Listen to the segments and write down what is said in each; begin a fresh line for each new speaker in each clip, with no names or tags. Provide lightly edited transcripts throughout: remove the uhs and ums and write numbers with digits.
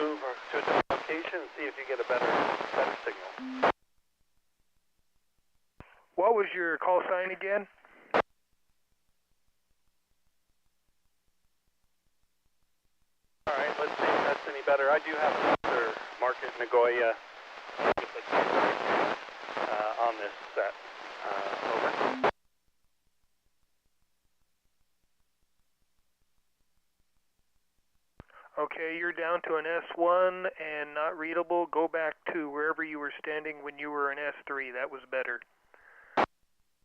move to a different location and see if you get a better signal.
What was your call sign again?
All right, let's see if that's any better. I do have another market Nagoya on this set. Over.
Okay, you're down to an S1 and not readable. Go back to wherever you were standing when you were in S3. That was better.
All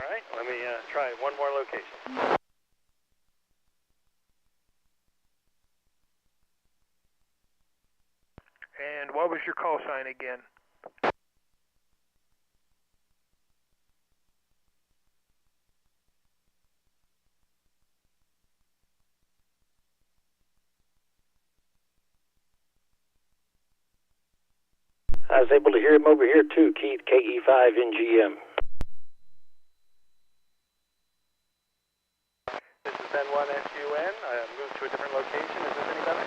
right, let me try one more location.
And what was your call sign again?
I was able to hear him over here too, Keith, KE5NGM.
This is N1SUN. I moved to a different location. Is this any better?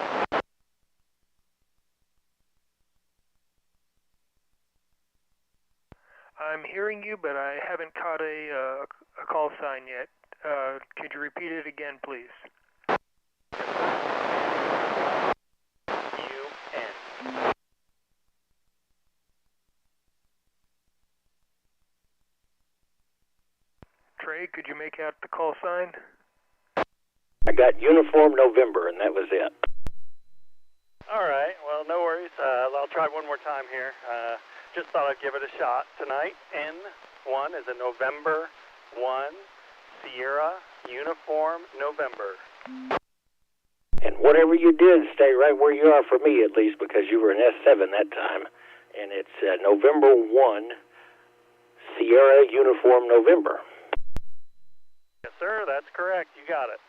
I'm hearing you, but I haven't caught a call sign yet. Could you repeat it again, please?
UN.
Trey, could you make out the call sign?
I got Uniform November, and that was it.
All right, well, no worries. I'll try one more time here. Just thought I'd give it a shot tonight. N1 is a November 1, Sierra, Uniform, November.
And whatever you did, stay right where you are for me, at least, because you were in S7 that time. And it's November 1, Sierra, Uniform, November.
Yes, sir, that's correct. You got it.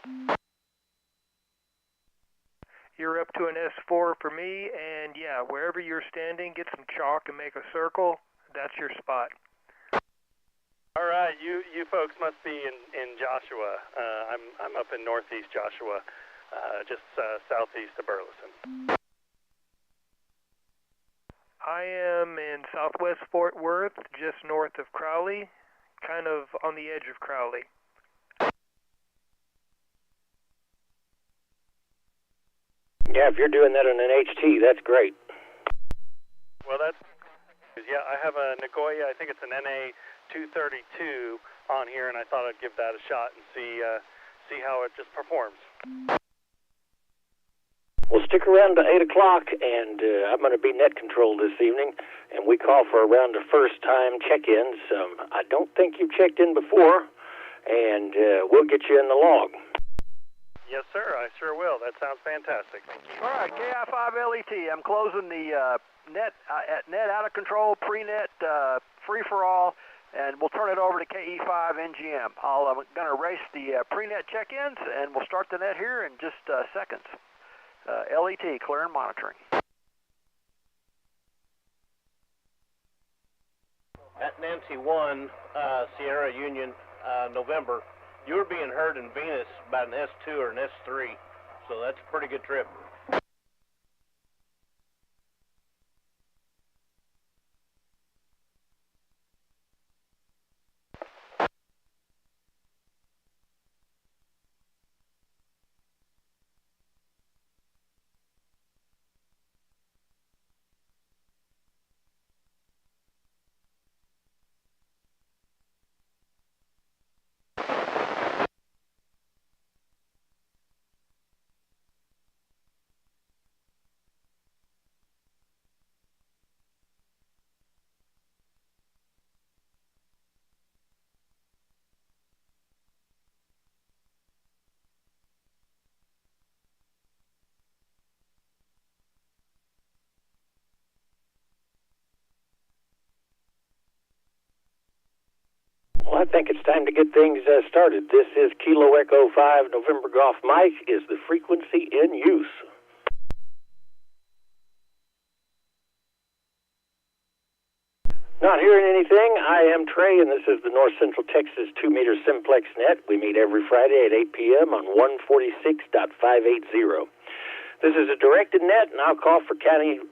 You're up to an S4 for me, and yeah, wherever you're standing, get some chalk and make a circle. That's your spot.
All right, you folks must be in Joshua. I'm up in northeast Joshua, just southeast of Burleson.
I am in southwest Fort Worth, just north of Crowley, kind of on the edge of Crowley.
Yeah, if you're doing that on an HT, that's great.
Well, yeah, I have a Nagoya, I think it's an NA232 on here, and I thought I'd give that a shot and see how it just performs.
Well, stick around to 8 o'clock, and I'm going to be net control this evening, and we call for a round of first-time check-ins. I don't think you've checked in before, and we'll get you in the log.
Yes, sir, I sure will. That sounds fantastic. Thank you.
All right, KI5LET. I'm closing the net out of control, pre-net, free-for-all, and we'll turn it over to KE5NGM. I'm going to erase the pre-net check-ins, and we'll start the net here in just seconds. LET, clear and monitoring.
At Nancy 1, Sierra Union, November, you were being heard in Venus about an S2 or an S3, so that's a pretty good trip.
Well, I think it's time to get things started. This is Kilo Echo 5 November Golf. Mike is the frequency in use. Not hearing anything. I am Trey, and this is the North Central Texas 2-meter Simplex net. We meet every Friday at 8 p.m. on 146.580. This is a directed net, and I'll call for check-ins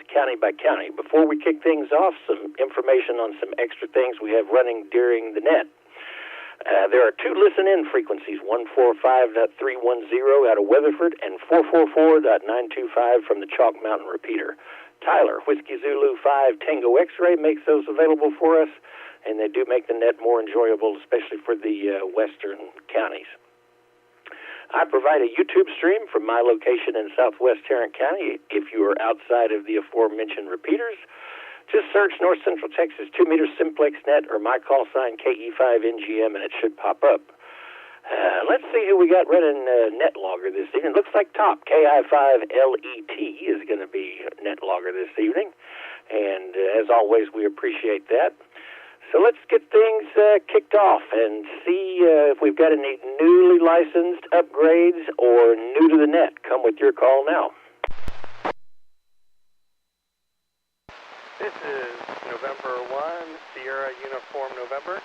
county by county. Before we kick things off, some information on some extra things we have running during the net. There are two listen-in frequencies, 145.310 out of Weatherford and 444.925 from the Chalk Mountain repeater. Tyler, Whiskey Zulu 5 Tango X-Ray makes those available for us, and they do make the net more enjoyable, especially for the western counties. I provide a YouTube stream from my location in southwest Tarrant County. If you are outside of the aforementioned repeaters, just search North Central Texas 2-meter Simplex net or my call sign KE5NGM and it should pop up. Let's see who we got running net logger this evening. Looks like top KI5LET is going to be net logger this evening. And as always, we appreciate that. So let's get things kicked off and see if we've got any newly licensed upgrades or new to the net. Come with your call now.
This is November 1, Sierra Uniform November.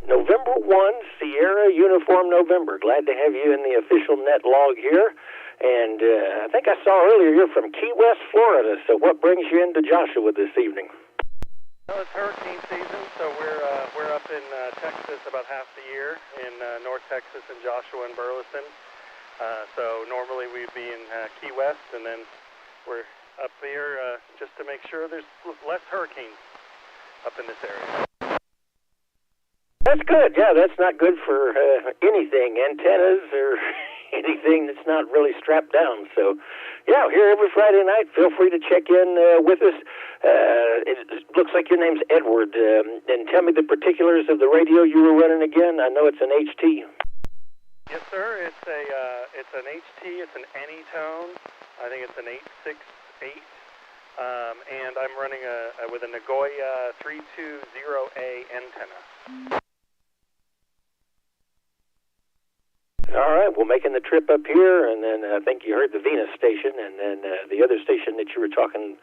November 1, Sierra Uniform November. Glad to have you in the official net log here. And I think I saw earlier you're from Key West, Florida. So what brings you into Joshua this evening?
Well, it's hurricane season, so we're up in Texas about half the year, in North Texas and Joshua and Burleson. So normally we'd be in Key West, and then we're up here just to make sure there's less hurricanes up in this area.
That's good. Yeah, that's not good for anything, antennas or anything that's not really strapped down. So, yeah, here every Friday night. Feel free to check in with us. It looks like your name's Edward. And tell me the particulars of the radio you were running again. I know it's an HT.
Yes, sir. It's an HT. It's an Anytone. I think it's an 868. And I'm running with a Nagoya 320A antenna.
All right, well, making the trip up here, and then I think you heard the Venus station, and then the other station that you were talking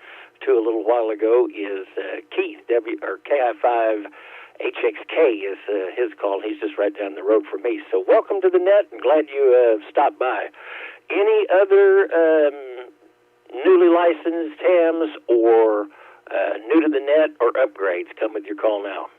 to a little while ago is Keith, KI5HXK is his call. He's just right down the road from me. So welcome to the net, and glad you stopped by. Any other newly licensed hams or new to the net or upgrades? Come with your call now.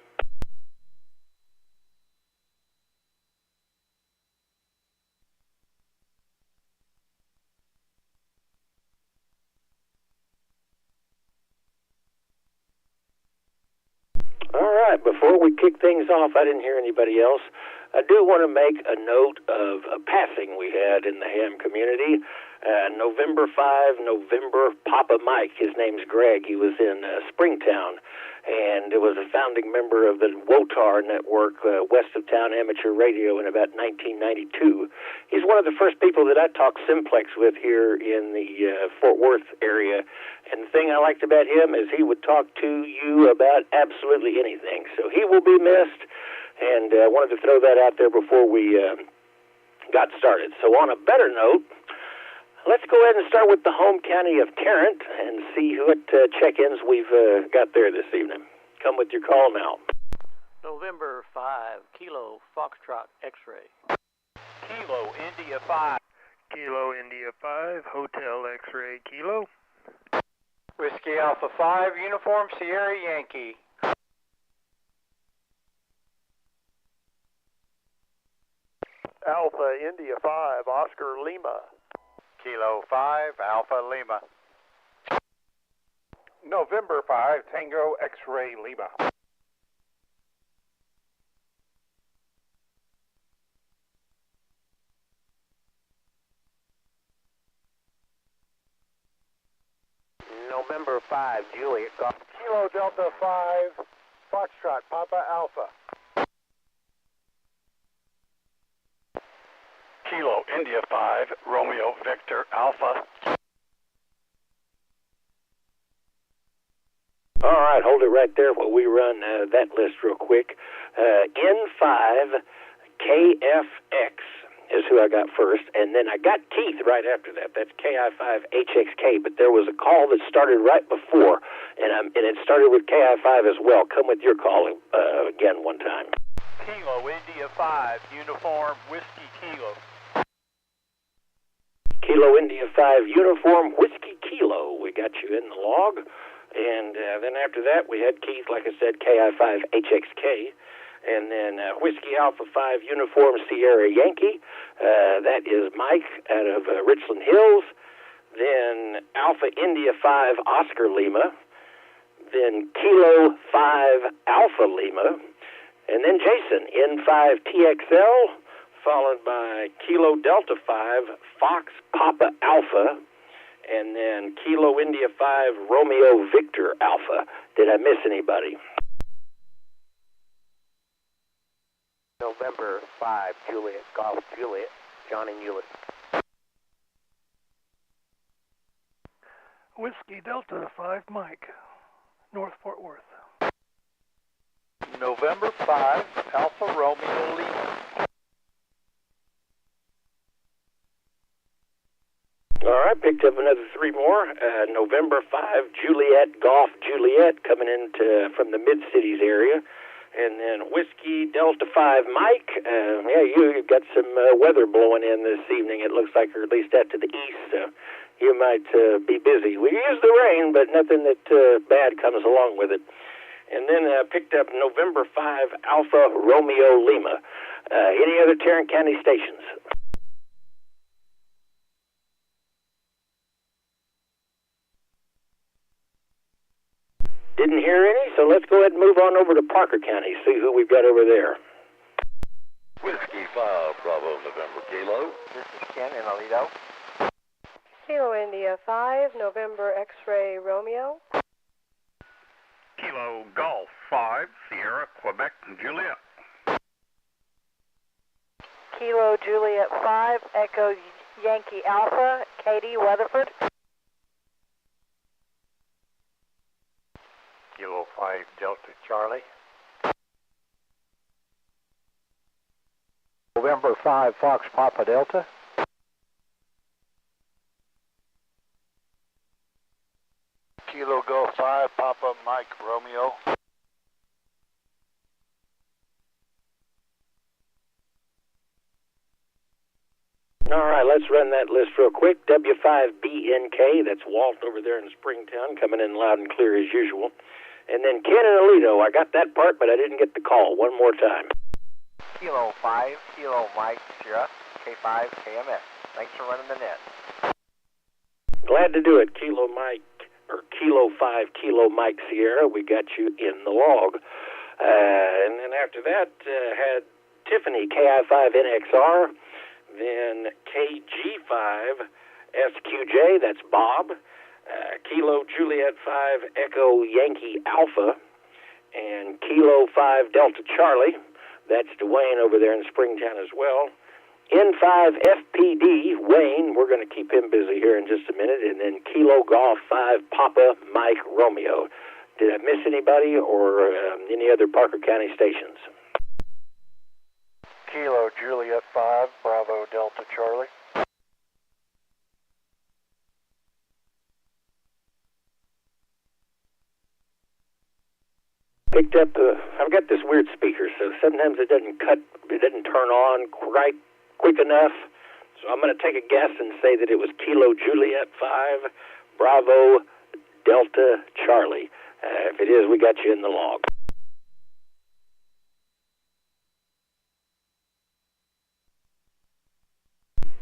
All right, before we kick things off, I didn't hear anybody else. I do want to make a note of a passing we had in the ham community. November 5, Papa Mike. His name's Greg. He was in Springtown, and was a founding member of the WOTAR network, West of Town Amateur Radio, in about 1992. He's one of the first people that I talked Simplex with here in the Fort Worth area. And the thing I liked about him is he would talk to you about absolutely anything. So he will be missed, and I wanted to throw that out there before we got started. So on a better note, let's go ahead and start with the home county of Tarrant and see what check-ins we've got there this evening. Come with your call now.
November 5, Kilo Foxtrot X-Ray.
Kilo India 5.
Kilo India 5, Hotel X-Ray Kilo.
Whiskey Alpha 5, Uniform Sierra Yankee.
Alpha India 5, Oscar Lima.
Kilo 5, Alpha Lima.
November 5, Tango X-Ray Lima.
November 5, Juliet Golf.
Kilo Delta 5, Foxtrot Papa Alpha.
Kilo India 5, Romeo Victor Alpha.
All right, hold it right there while we run that list real quick. N5 KFX is who I got first, and then I got Keith right after that. That's KI5HXK, but there was a call that started right before, and it started with KI5 as well. Come with your call again one time.
Kilo India 5, Uniform Whiskey Kilo.
Kilo India 5 Uniform Whiskey Kilo. We got you in the log. And then after that, we had Keith, like I said, KI5HXK. And then Whiskey Alpha 5 Uniform Sierra Yankee. That is Mike out of Richland Hills. Then Alpha India 5 Oscar Lima. Then Kilo 5 Alpha Lima. And then Jason, N5 TXL, followed by Kilo Delta 5 Fox Papa Alpha. And then Kilo India 5 Romeo Victor Alpha. Did I miss anybody?
November 5 Juliet Golf Juliet, John and Hewlett.
Whiskey Delta 5 Mike, North Fort Worth.
November 5 Alpha Romeo Lima.
All right, picked up another 3 more. November 5 Juliet Golf Juliet coming into from the Mid-Cities area. And then Whiskey Delta 5 Mike. Yeah, you got some weather blowing in this evening, it looks like, or at least out to the east. So you might be busy. We use the rain, but nothing that bad comes along with it. And then picked up November 5 Alpha Romeo Lima. Any other Tarrant County stations? Didn't hear any, so let's go ahead and move on over to Parker County, see who we've got over there.
Whiskey 5 Bravo November Kilo.
This is Ken in Aledo.
Kilo India 5 November X-Ray Romeo.
Kilo Golf 5 Sierra Quebec Juliet.
Kilo Juliet 5 Echo Yankee Alpha Katie Weatherford.
Kilo 5 Delta Charlie.
November 5 Fox Papa Delta.
Kilo Golf 5 Papa Mike Romeo.
All right, let's run that list real quick. W5BNK, that's Walt over there in Springtown, coming in loud and clear as usual. And then Ken and Aledo, I got that part, but I didn't get the call. One more time.
Kilo 5 Kilo Mike Sierra, K5 KMS. Thanks for running the net.
Glad to do it. Kilo 5 Kilo Mike Sierra, we got you in the log. And then after that, had Tiffany KI5 NXR, then KG5 SQJ, that's Bob, Kilo Juliet 5 Echo Yankee Alpha, and Kilo 5 Delta Charlie, that's Dwayne over there in Springtown as well. N5 FPD, Wayne, we're going to keep him busy here in just a minute, and then Kilo Golf 5 Papa Mike Romeo. Did I miss anybody or any other Parker County stations?
Kilo Juliet 5 Bravo Delta Charlie.
Picked up, I've got this weird speaker, so sometimes it doesn't turn on quite quick enough. So I'm going to take a guess and say that it was Kilo Juliet 5 Bravo Delta Charlie. If it is, we got you in the log.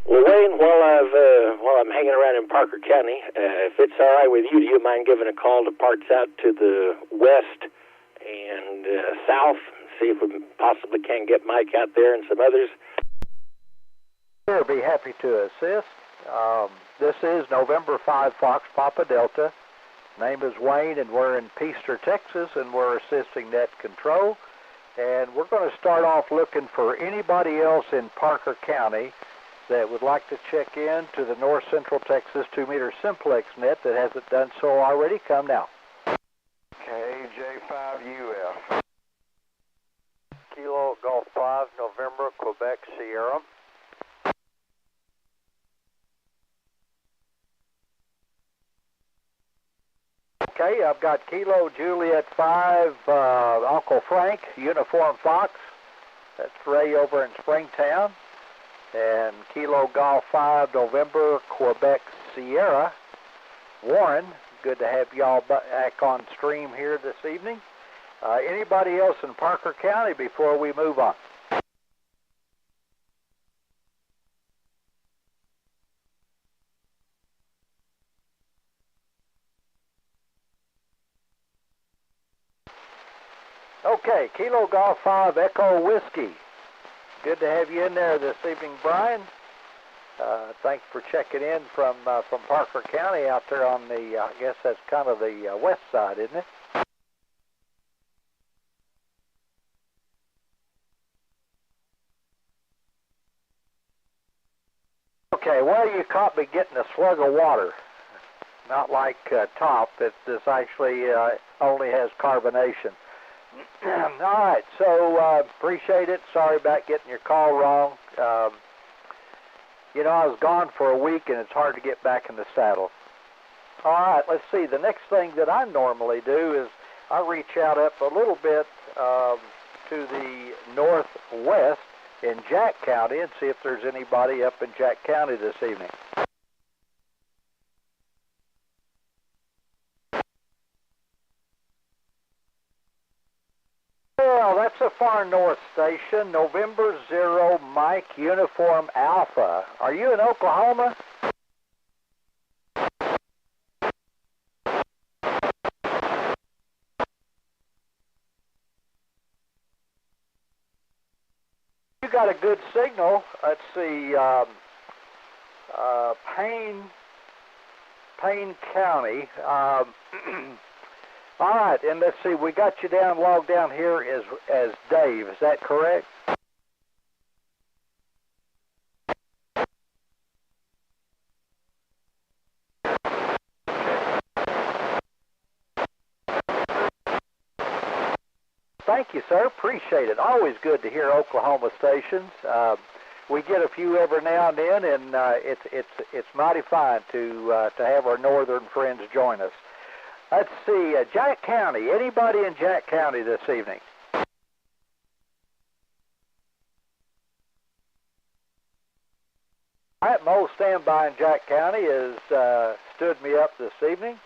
Well, Wayne, while I'm hanging around in Parker County, if it's all right with you, do you mind giving a call to parts out to the west and south, see if we possibly can get Mike out there and some others?
Sure, be happy to assist. This is November 5 Fox Papa Delta. Name is Wayne, and we're in Peaster, Texas, and we're assisting net control. And we're going to start off looking for anybody else in Parker County that would like to check in to the North Central Texas 2-meter Simplex net that hasn't done so already. Come now.
KJ5UF. Kilo Golf 5 November Quebec Sierra.
Okay, I've got Kilo Juliet 5 Uncle Frank, Uniform Fox. That's Ray over in Springtown. And Kilo Golf 5, November, Quebec, Sierra. Warren, good to have y'all back on stream here this evening. Anybody else in Parker County before we move on? Okay, Kilo Golf 5, Echo Whiskey. Good to have you in there this evening, Brian. Thanks for checking in from Parker County out there on the, I guess that's kind of the west side, isn't it? Okay, well, you caught me getting a slug of water. Not like top. This actually only has carbonation. All right, so appreciate it. Sorry about getting your call wrong. You know, I was gone for a week, and it's hard to get back in the saddle. All right, let's see. The next thing that I normally do is I reach out up a little bit to the northwest in Jack County and see if there's anybody up in Jack County this evening. Well, that's a far north station, November 0 Mike Uniform Alpha. Are you in Oklahoma? You got a good signal. Let's see, Payne County. All right, and let's see, we got you down, logged down here as Dave. Is that correct? Thank you, sir. Appreciate it. Always good to hear Oklahoma stations. We get a few every now and then, and it's mighty fine to have our northern friends join us. Let's see, Jack County. Anybody in Jack County this evening? All right, Mo standby in Jack County has stood me up this evening.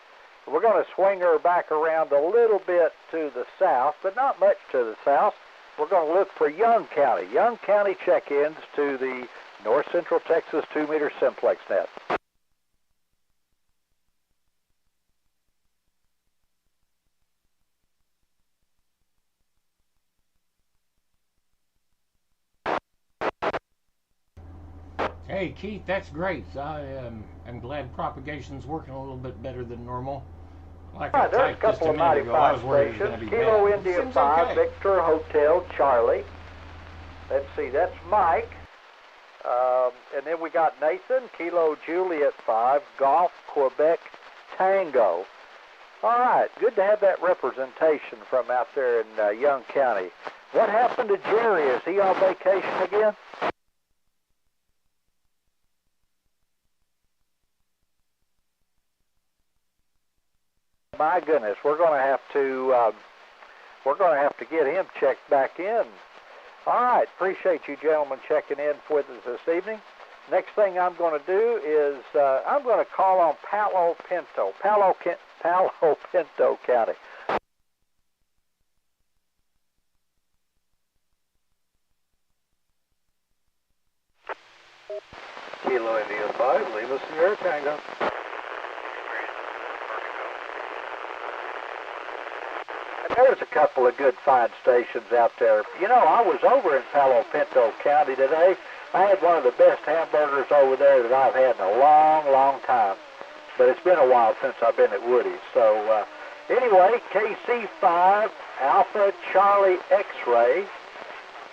We're going to swing her back around a little bit to the south, but not much to the south. We're going to look for Young County. Young County check-ins to the North Central Texas 2-meter Simplex net.
Hey Keith, that's great. I'm glad propagation's working a little bit better than normal. Like I
there's a couple of 95 stations. Kilo India 5, okay. Victor Hotel Charlie. Let's see, that's Mike. And then we got Nathan, Kilo Juliet 5, Golf Quebec Tango. All right, good to have that representation from out there in Young County. What happened to Jerry? Is he on vacation again? My goodness, we're going to have to get him checked back in. All right, appreciate you gentlemen checking in with us this evening. Next thing I'm going to do is I'm going to call on Palo Pinto County. Kilo India 5, Lima Sierra Tango. There's a couple of good fine stations out there. You know, I was over in Palo Pinto County today. I had one of the best hamburgers over there that I've had in a long, long time. But it's been a while since I've been at Woody's. So, anyway, KC5, Alpha Charlie X-Ray.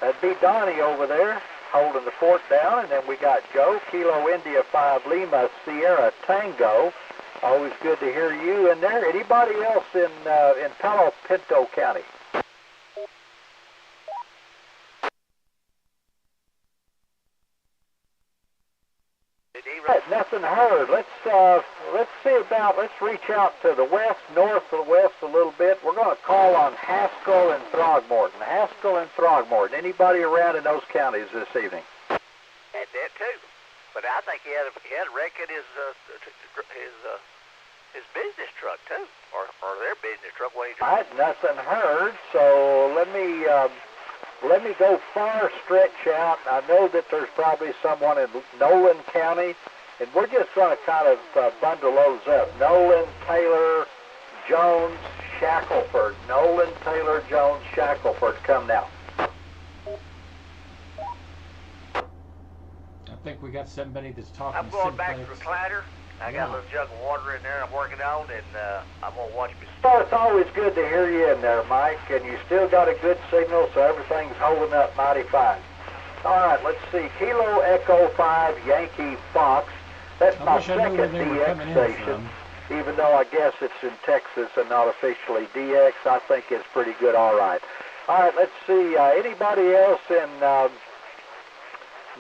That'd be Donnie over there holding the fort down. And then we got Joe, Kilo India 5, Lima Sierra Tango. Always good to hear you in there. Anybody else in Palo Pinto County? Nothing heard. Let's reach out to the west, north of the west a little bit. We're going to call on Haskell and Throgmorton. Haskell and Throgmorton. Anybody around in those counties this evening?
That's it. but I think he had a wreck in his business truck too, or their business truck when he
drove. I had nothing heard, so let me go far stretch out. I know that there's probably someone in Nolan County, and we're just going to kind of bundle those up. Nolan, Taylor, Jones, Shackelford. Nolan, Taylor, Jones, Shackelford. Come now.
I think we got somebody that's talking.
I'm going back to the recliner. I got a little jug of water in there I'm working on, and I'm going to watch me.
Well, it's always good to hear you in there, Mike, and you still got a good signal, so everything's holding up mighty fine. All right, let's see. Kilo Echo 5 Yankee Fox. That's my second DX station, even though I guess it's in Texas and not officially DX. I think it's pretty good, all right. All right, let's see. Anybody else in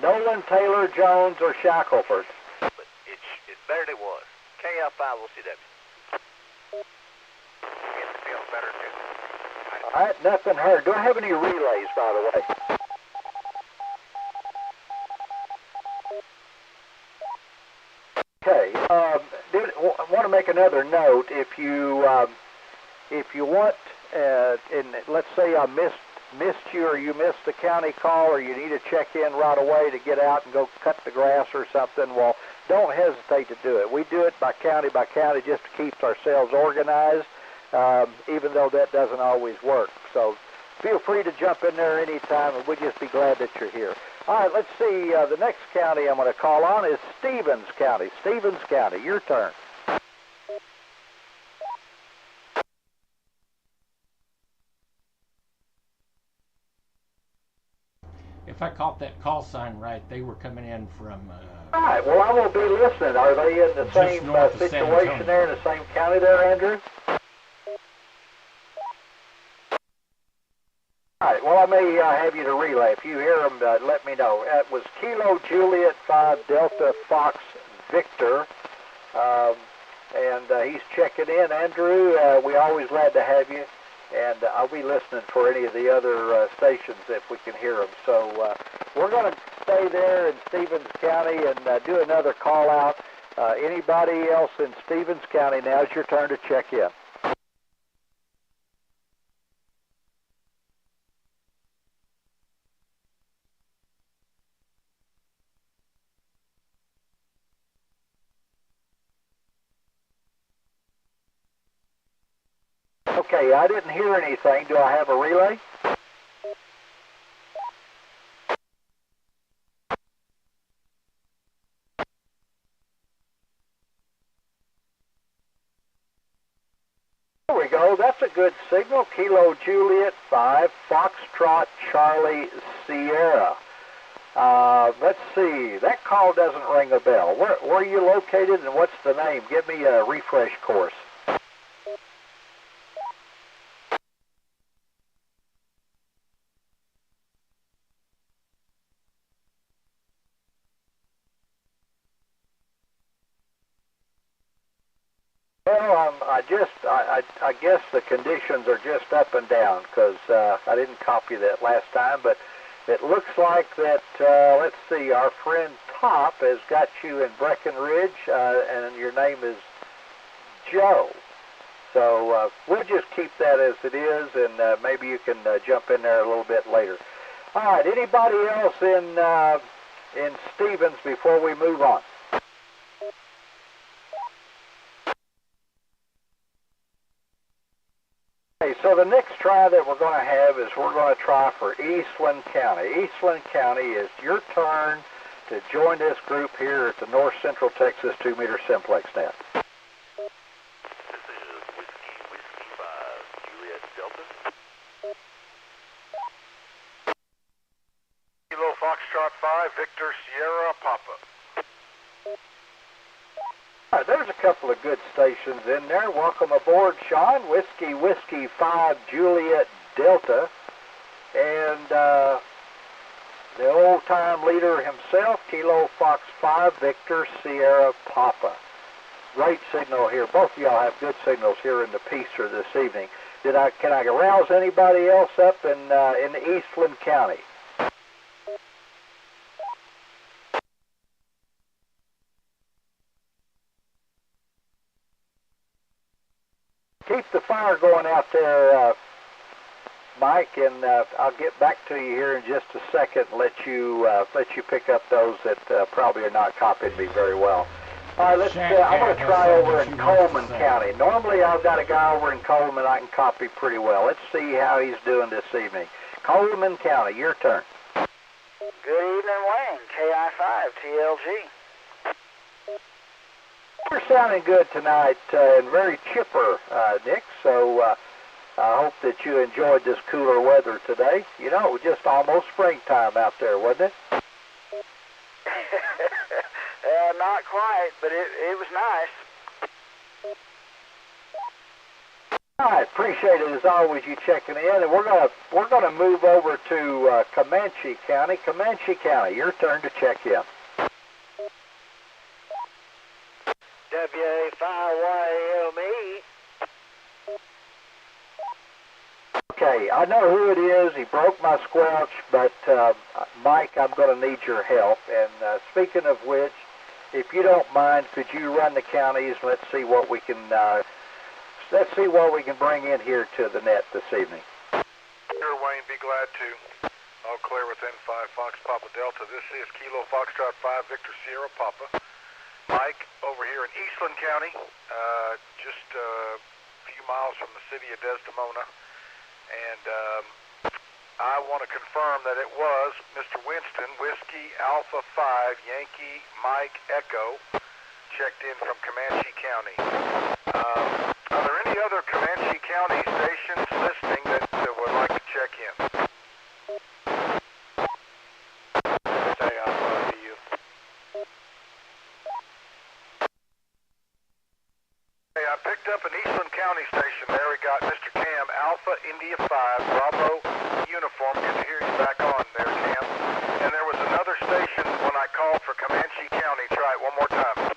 Nolan, Taylor, Jones, or Shackelford?
It's better than it was. KF5 will see that. It feels better too.
All right, nothing heard. Do I have any relays, by the way? Okay. I want to make another note. If you want, and let's say I missed you, or you missed the county call, or you need to check in right away to get out and go cut the grass or something, well, don't hesitate to do it. We do it by county just to keep ourselves organized, even though that doesn't always work. So feel free to jump in there anytime, and we'll just be glad that you're here. All right, let's see. The next county I'm going to call on is Stevens County. Stevens County, your turn.
If I caught that call sign right, they were coming in from...
All right, well, I will be listening. Are they in the same situation there, in the same county there, Andrew? All right, well, I may have you to relay. If you hear them, let me know. That was Kilo Juliet 5 Delta Fox Victor, and he's checking in. Andrew, we always glad to have you. And I'll be listening for any of the other stations if we can hear them. So we're going to stay there in Stevens County and do another call out. Anybody else in Stevens County, now's your turn to check in. Okay, I didn't hear anything. Do I have a relay? There we go. That's a good signal. Kilo Juliet 5 Foxtrot Charlie Sierra. Let's see. That call doesn't ring a bell. Where are you located, and what's the name? Give me a refresh course. Well, I guess the conditions are just up and down, because I didn't copy that last time, but it looks like that, let's see, our friend Top has got you in Breckenridge, and your name is Joe. So we'll just keep that as it is, and maybe you can jump in there a little bit later. All right, anybody else in Stevens before we move on? Okay, so the next try that we're going to have is we're going to try for Eastland County. Eastland County is your turn to join this group here at the North Central Texas 2-meter Simplex net.
This is Whiskey 5, Juliet Delta.
Kilo Foxtrot 5, Victor Sierra Papa.
All right, there's a couple of good stations in there. Welcome aboard, Sean. Whiskey 5 Juliet Delta. And the old-time leader himself, Kilo Fox 5 Victor Sierra Papa. Great signal here. Both of y'all have good signals here in the Peacer this evening. Can I arouse anybody else up in Eastland County? keep the fire going out there, Mike, and I'll get back to you here in just a second and let you pick up those that probably are not copying me very well. All right, I'm going to try over in Coleman County. Normally I've got a guy over in Coleman I can copy pretty well. Let's see how he's doing this evening. Coleman County, your turn.
Good evening, Wayne. KI5 TLG.
You're sounding good tonight and very chipper, Nick, so I hope that you enjoyed this cooler weather today. You know, it was just almost springtime out there, wasn't it?
Not quite, but it was nice.
All right, appreciate it as always you checking in, and we're gonna move over to Comanche County. Comanche County, your turn to check in.
WA5YLME.
Okay, I know who it is. He broke my squelch, but Mike, I'm going to need your help. And speaking of which, if you don't mind, could you run the counties? Let's see what we can bring in here to the net this evening.
Sure, Wayne. Be glad to. All clear within 5 Fox Papa Delta. This is Kilo Foxtrot 5 Victor Sierra Papa. Mike over here in Eastland County, just a few miles from the city of Desdemona. And I want to confirm that it was Mr. Winston, Whiskey Alpha 5 Yankee Mike Echo, checked in from Comanche County. Are there any other Comanche County stations listening that would like to check in? Say Alpha to you. Hey, I picked up an Eastland County station there. We got Mr. Cam Alpha India 5 Bravo Uniform. Good to hear you back on there, Cam. And there was another station when I called for Comanche County. Try it one more time.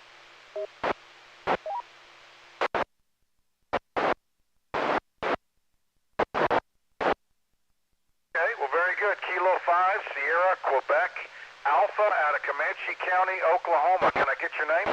Okay, well, very good. Kilo 5 Sierra Quebec Alpha out of Comanche County, Oklahoma. Can I get your name?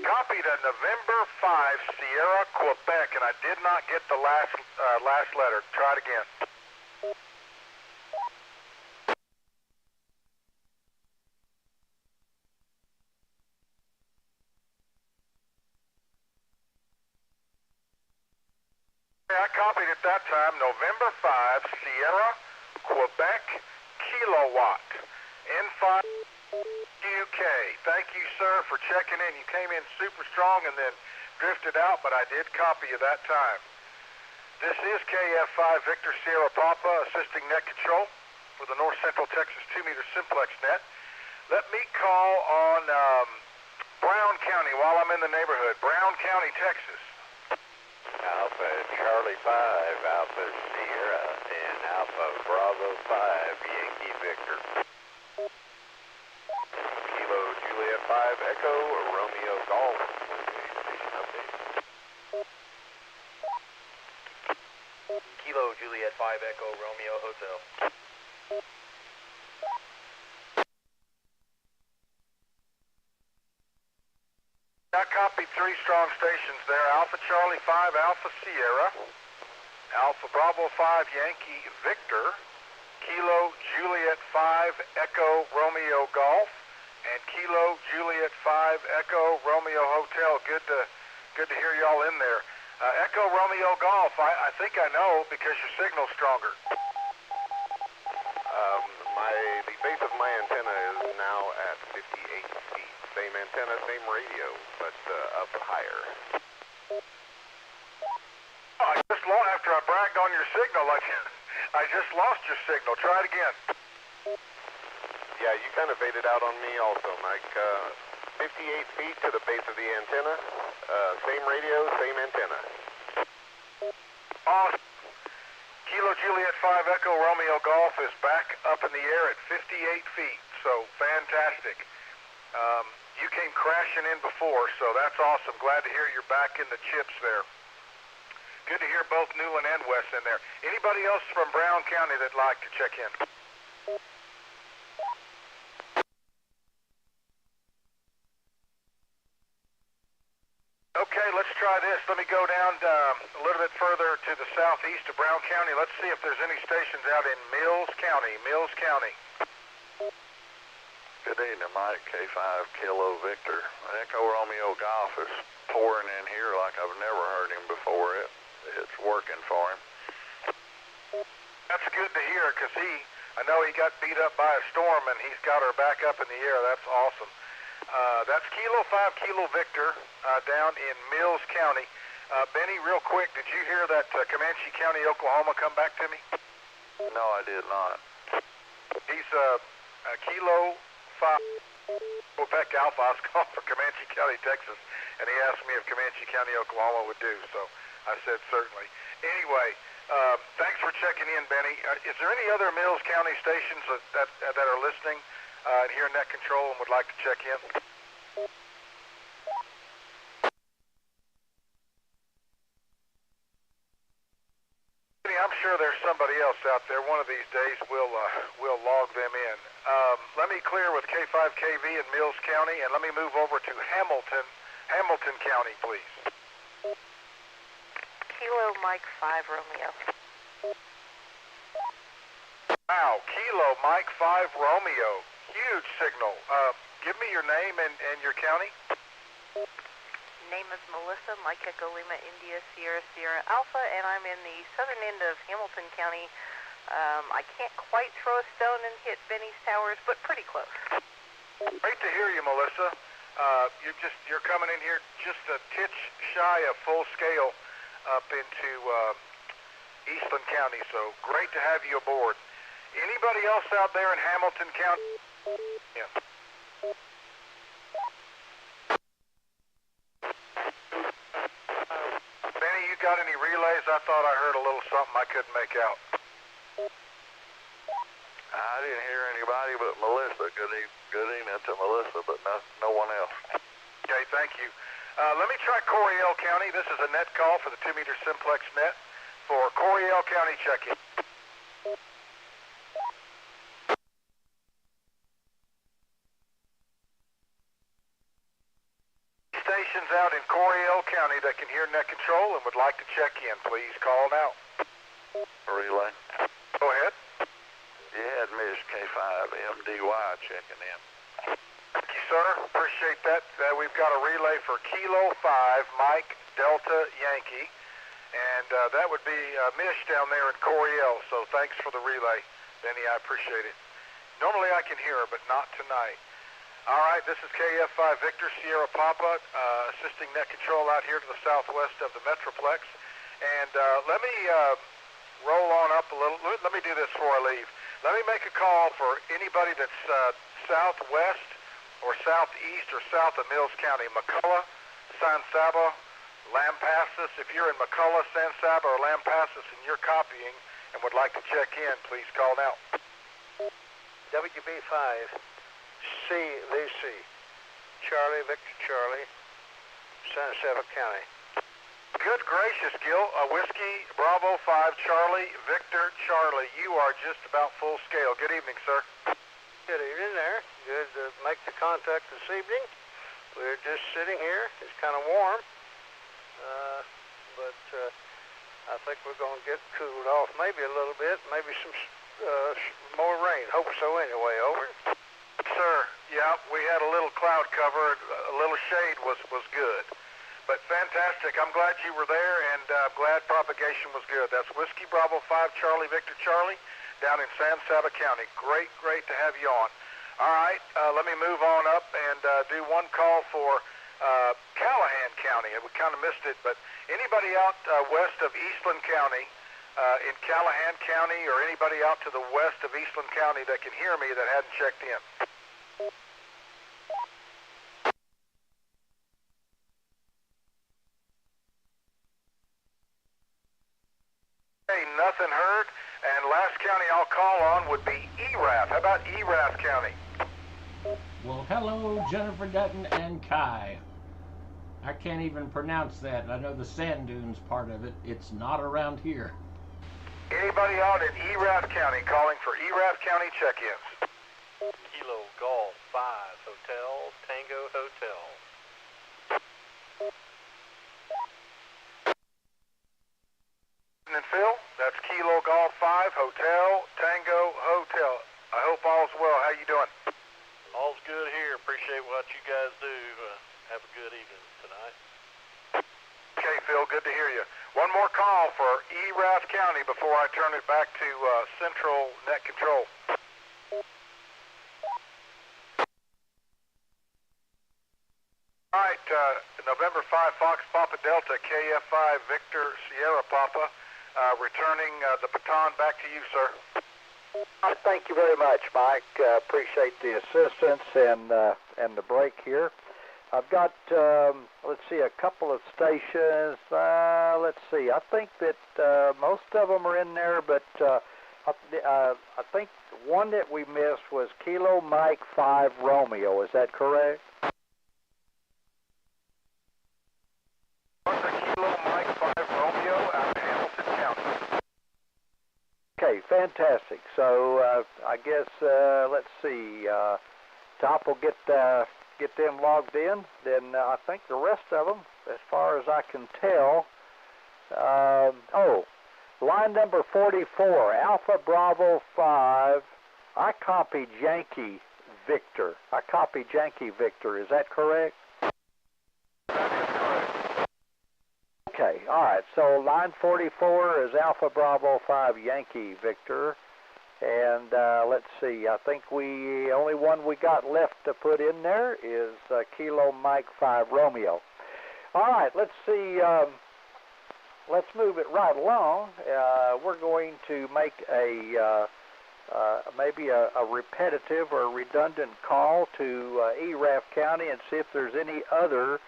Copied a November 5 Sierra Quebec, and I did not get the last letter. Try it again. I copied it that time. November 5 Sierra Quebec Kilowatt N5 UK. Thank you, sir, for checking in. You came in super strong and then drifted out, but I did copy you that time. This is KF5 Victor Sierra Papa assisting net control for the North Central Texas 2-meter Simplex net. Let me call on Brown County while I'm in the neighborhood. Brown County, Texas.
Alpha Charlie 5, Alpha Sierra, and Alpha Bravo 5 Yankee Victor. Kilo Juliet 5 Echo Romeo Golf. Station update.
Kilo Juliet 5 Echo Romeo Hotel.
I copied 3 strong stations there. Alpha Charlie 5 Alpha Sierra, Alpha Bravo 5 Yankee Victor, Kilo Juliet 5 Echo Romeo Golf, and Kilo Juliet 5 Echo Romeo Hotel. Good to Good to hear y'all in there. Echo Romeo Golf, I think I know because your signal's stronger.
The base of my antenna is now at 58 feet. Same antenna, same radio, but up higher.
Oh, after I bragged on your signal, I just lost your signal. Try it again.
Yeah, you kind of faded out on me also, Mike. 58 feet to the base of the antenna. Same radio, same antenna.
Awesome. Kilo Juliet 5 Echo Romeo Golf is back up in the air at 58 feet, so fantastic. You came crashing in before, so that's awesome. Glad to hear you're back in the chips there. Good to hear both Newland and Wes in there. Anybody else from Brown County that'd like to check in? Okay, let's try this. Let me go down a little bit further to the southeast of Brown County. Let's see if there's any stations out in Mills County. Mills County.
Good evening, Mike. K5 Kilo Victor. Echo Romeo Golf is pouring in here like I've never heard him before. It's working for him.
That's good to hear because I know he got beat up by a storm and he's got her back up in the air. That's awesome. That's Kilo 5 Kilo Victor down in Mills County. Benny, real quick, did you hear that Comanche County, Oklahoma come back to me?
No, I did not.
He's Kilo 5 Quebec Alpha. I was calling for Comanche County, Texas, and he asked me if Comanche County, Oklahoma would do, so I said certainly. Anyway, thanks for checking in, Benny. Is there any other Mills County stations that are listening here in Net Control and would like to check in? I'm sure there's somebody else out there. One of these days we'll log them in. Let me clear with K5KV in Mills County, and let me move over to Hamilton County, please.
Kilo Mike 5 Romeo.
Wow, Kilo Mike 5 Romeo. Huge signal. Give me your name and your county.
Name is Melissa, Mike Echo Lima, India, Sierra, Sierra Alpha, and I'm in the southern end of Hamilton County. I can't quite throw a stone and hit Benny's Towers, but pretty close.
Great to hear you, Melissa. You're coming in here just a titch shy of full scale up into Eastland County, so great to have you aboard. Anybody else out there in Hamilton County? Yeah. Benny, you got any relays? I thought I heard a little something I couldn't make out.
I didn't hear anybody but Melissa. Good evening to Melissa, but no one else.
Okay, thank you. Let me try Coryell County. This is a net call for the 2-meter Simplex net for Coryell County check-in. Stations out in Coryell County that can hear net control and would like to check in, please call now.
Relay.
Go ahead.
You had Miss K5MDY checking in.
Thank you, sir. Appreciate that. We've got a relay for Kilo 5 Mike Delta Yankee, and that would be Mish down there in Coryell, so thanks for the relay, Benny. I appreciate it. Normally I can hear her, but not tonight. All right, this is KF5 Victor, Sierra Papa, assisting net control out here to the southwest of the Metroplex. And let me roll on up a little. Let me do this before I leave. Let me make a call for anybody that's southwest or southeast or south of Mills County. McCullough, San Saba, Lampasas. If you're in McCullough, San Saba, or Lampasas and you're copying and would like to check in, please call now.
WB5. CVC, Charlie, Victor Charlie, San Saba County.
Good gracious, Gil. Whiskey, Bravo 5, Charlie, Victor Charlie. You are just about full scale. Good evening, sir.
Good evening there. Good to make the contact this evening. We're just sitting here. It's kind of warm, but I think we're going to get cooled off maybe a little bit, maybe some more rain. Hope so anyway. Over.
Sir, yeah, we had a little cloud cover. A little shade was good. but fantastic. I'm glad you were there, and I'm glad propagation was good. That's Whiskey Bravo 5 Charlie Victor Charlie down in San Saba County. Great to have you on. All right, let me move on up and do one call for Callahan County. We kind of missed it, but anybody out west of Eastland County, in Callahan County, or anybody out to the west of Eastland County that can hear me that hadn't checked in? Okay, nothing heard. And last county I'll call on would be ERAF. How about ERAF County?
Well, hello, Jennifer Dutton and Kai. I can't even pronounce that. I know the sand dunes part of it. It's not around here.
Anybody out in ERAF County calling for ERAF County check-ins?
Kilo Golf 5 Hotel Tango Hotel.
And Phil, that's Kilo Golf 5 Hotel Tango Hotel. I hope all's well. How you doing?
All's good here. Appreciate what you guys do. Have a good evening tonight.
Okay, Phil, good to hear you. One more call for ERAF County before I turn it back to Central Net Control. All right, November 5 Fox Papa Delta, KF5 Victor Sierra Papa, returning the baton back to you, sir.
Thank you very much, Mike. Appreciate the assistance and the break here. I've got, let's see, a couple of stations. Let's see, I think that most of them are in there, but I think one that we missed was Kilo Mike 5 Romeo. Is that correct?
Kilo Mike 5 Romeo out of Hamilton County.
Okay, fantastic. So I guess, let's see, Top will get them logged in, then I think the rest of them, as far as I can tell, line number 44, Alpha Bravo 5, I copied Yankee Victor. Is that correct? Okay, all right, so line 44 is Alpha Bravo 5 Yankee Victor. And let's see, I think the only one we got left to put in there is Kilo Mike 5 Romeo. All right, let's see, let's move it right along. We're going to make maybe a repetitive or redundant call to ERAF County and see if there's any other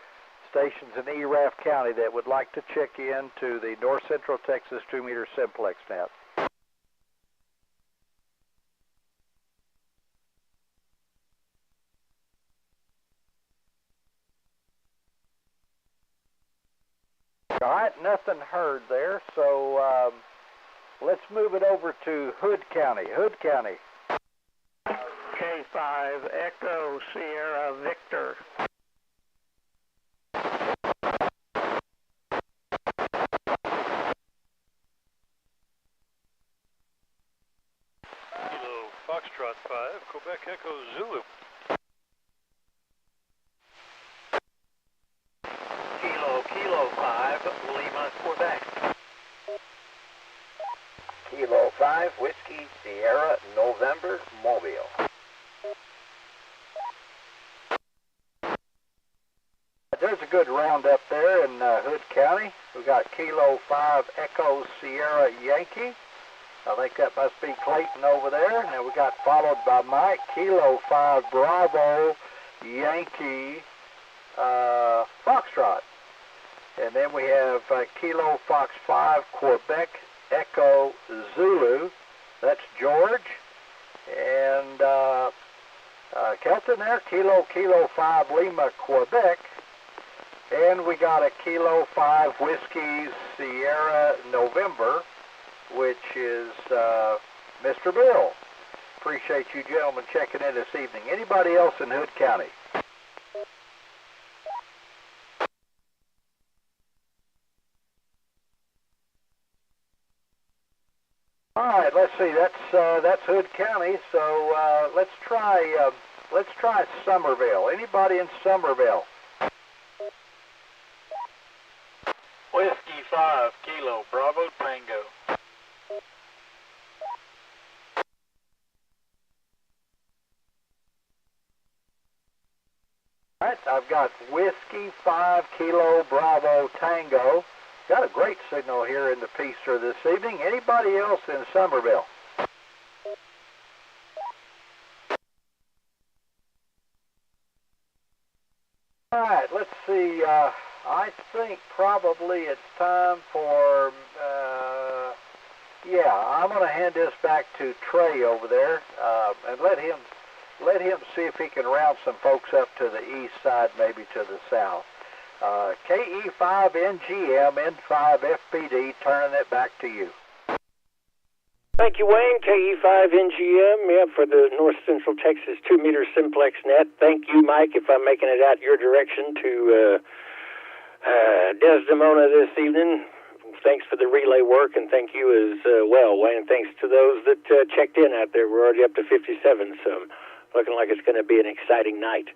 stations in ERAF County that would like to check in to the North Central Texas 2-meter Simplex net. All right, nothing heard there, so let's move it over to Hood County.
K5 Echo Sierra Victor.
Kilo Foxtrot 5 Quebec Echo Zulu.
Kilo 5, Lima, Quebec. Kilo 5, Whiskey, Sierra, November, Mobile.
There's a good round up there in Hood County. We got Kilo 5 Echo Sierra Yankee. I think that must be Clayton over there. And we got followed by Mike, Kilo 5 Bravo Yankee Foxtrot. And then we have Kilo Fox 5 Quebec Echo Zulu. That's George. And Kelton there, Kilo 5 Lima Quebec. And we got a Kilo 5 Whiskey Sierra November, which is Mr. Bill. Appreciate you gentlemen checking in this evening. Anybody else in Hood County? All right, let's see. That's Hood County. So let's try Somerville. Anybody in Somerville?
Whiskey 5, Kilo, Bravo, Tango.
All right, I've got Whiskey 5 Kilo Bravo Tango. Got a great signal here in the Peaster this evening. Anybody else in Somerville? All right, let's see. I think probably it's time for, I'm going to hand this back to Trey over there and let him see if he can round some folks up to the east side, maybe to the south. KE5NGM, N5FPD, turning it back to you.
Thank you, Wayne. KE5NGM, for the North Central Texas 2-meter Simplex net. Thank you, Mike, if I'm making it out your direction to Desdemona this evening. Thanks for the relay work, and thank you as well, Wayne. Thanks to those that checked in out there. We're already up to 57, so looking like it's going to be an exciting night.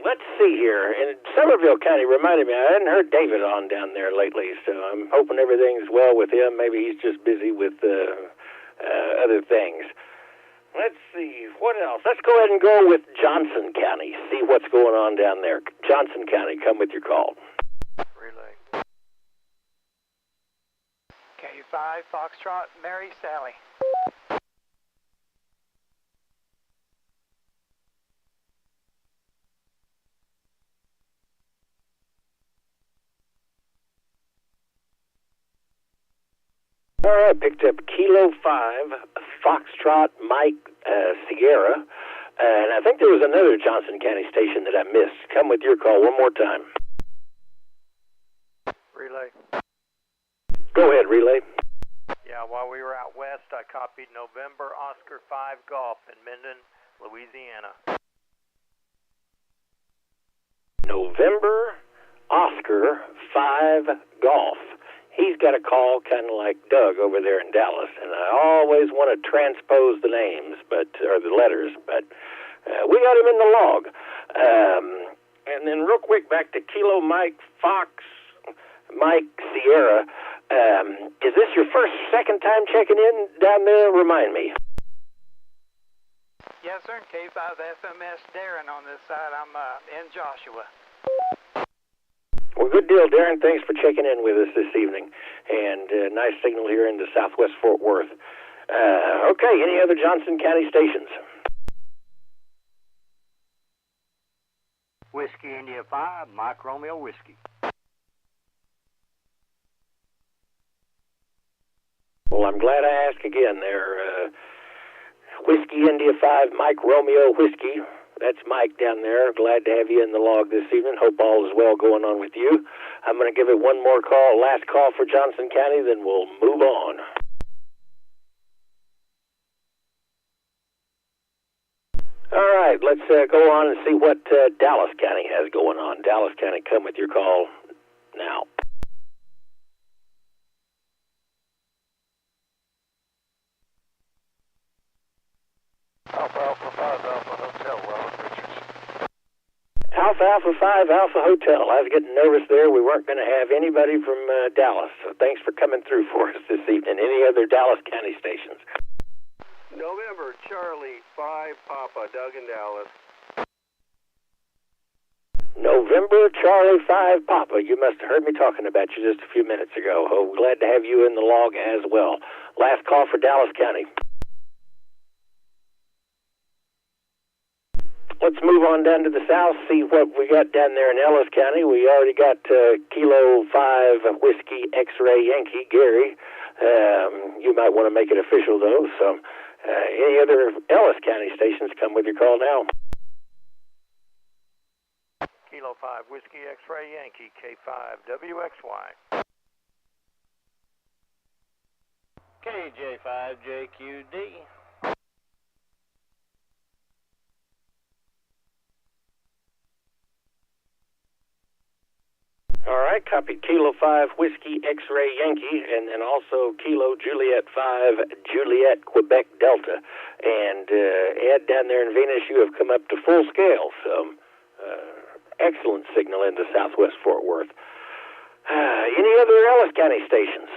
Let's see here. In Somerville County, reminded me, I hadn't heard David on down there lately, so I'm hoping everything's well with him. Maybe he's just busy with other things. Let's see, what else? Let's go ahead and go with Johnson County, see what's going on down there. Johnson County, come with your call.
Relay. K5, Foxtrot, Mary, Sally.
All right, picked up Kilo 5, Foxtrot, Mike, Sierra, and I think there was another Johnson County station that I missed. Come with your call one more time.
Relay.
Go ahead, relay.
Yeah, while we were out west, I copied November Oscar 5 Golf in Minden, Louisiana.
November Oscar 5 Golf. He's got a call kind of like Doug over there in Dallas, and I always want to transpose the names, or the letters, but we got him in the log. And then real quick, back to Kilo Mike Fox, Mike Sierra. Is this your second time checking in down there? Remind me.
Yes, sir. K5 FMS Darren on this side. I'm in Joshua.
Well, good deal, Darren. Thanks for checking in with us this evening. And nice signal here into southwest Fort Worth. Okay, any other Johnson County stations?
Whiskey India 5, Mike Romeo Whiskey.
Well, I'm glad I asked again there. Whiskey India 5, Mike Romeo Whiskey. That's Mike down there. Glad to have you in the log this evening. Hope all is well going on with you. I'm going to give it one more call, last call for Johnson County, then we'll move on. All right, let's go on and see what Dallas County has going on. Dallas County, come with your call now.
Alpha 5, Alpha Hotel, Robert Richards.
Alpha 5, Alpha Hotel. I was getting nervous there. We weren't going to have anybody from Dallas, so thanks for coming through for us this evening. Any other Dallas County stations?
November, Charlie, 5, Papa, Doug in Dallas.
November, Charlie, 5, Papa. You must have heard me talking about you just a few minutes ago. Oh, glad to have you in the log as well. Last call for Dallas County. Let's move on down to the south, see what we got down there in Ellis County. We already got Kilo 5 Whiskey X-Ray Yankee, Gary. You might want to make it official, though. So any other Ellis County stations, come with your call now.
Kilo 5 Whiskey X-Ray Yankee, K5 WXY.
KJ5 JQD.
All right, copy Kilo 5 Whiskey X-Ray Yankee, and then also Kilo Juliet 5 Juliet Quebec Delta. And Ed, down there in Venus, you have come up to full scale, so excellent signal into southwest Fort Worth. Any other Ellis County stations?